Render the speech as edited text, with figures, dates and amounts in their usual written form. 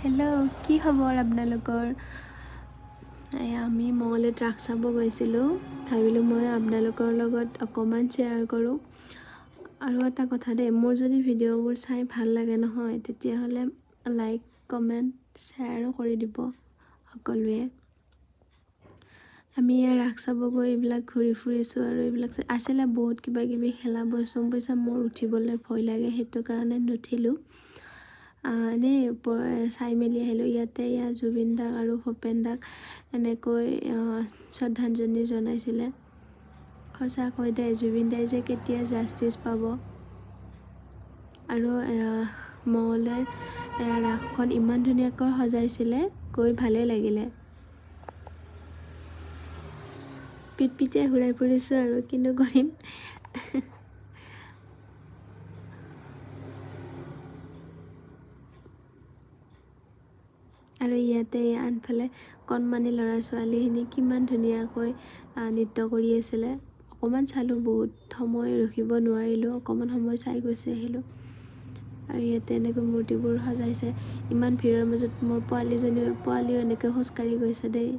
Hello', কি খবৰ আপোনালোকৰ? আমি মঙলদৈত ৰাস চাব গৈছিলোঁ। ভাবিলোঁ মই আপোনালোকৰ লগত অকণমান শ্বেয়াৰ কৰোঁ। আৰু এটা কথা দেই, মোৰ যদি ভিডিঅ'বোৰ চাই ভাল লাগে নহয়, তেতিয়াহ'লে লাইক, কমেণ্ট, শ্বেয়াৰো কৰি দিব সকলোৱে। আমি ৰাস চাব গৈ এইবিলাক ঘূৰি ফুৰিছোঁ আৰু এইবিলাক আছিলে বহুত কিবা কিবি খেলা বস্তু মোৰ উঠিবলৈ ভয় লাগে, সেইটো কাৰণে নুঠিলোঁ। এনেই চাই মেলি আহিলোঁ। ইয়াত জুবিন দাক আৰু ভূপেন দাক এনেকৈ শ্ৰদ্ধাঞ্জলি জনাইছিলে। সঁচাকৈ দে, জুবিন দাই যে কেতিয়া জাষ্টিচ পাব। আৰু মঙলদৈৰ ৰাসখন ইমান ধুনীয়াকৈ সজাইছিলে, গৈ ভালেই লাগিলে। পিটপিটাই ঘূৰাই ফুৰিছোঁ আৰু কিনো কৰিম। আৰু ইয়াতে আনফালে কণমানি ল'ৰা ছোৱালীখিনি কিমান ধুনীয়াকৈ নৃত্য কৰি আছিলে। অকণমান চালোঁ, বহুত সময় ৰখিব নোৱাৰিলোঁ, অকণমান সময় চাই গুচি আহিলোঁ। আৰু ইয়াতে এনেকৈ মূৰ্তিবোৰ সজাইছে। ইমান ভিৰৰ মাজত মোৰ পোৱালিও এনেকৈ খোজকাঢ়ি গৈছে দেই।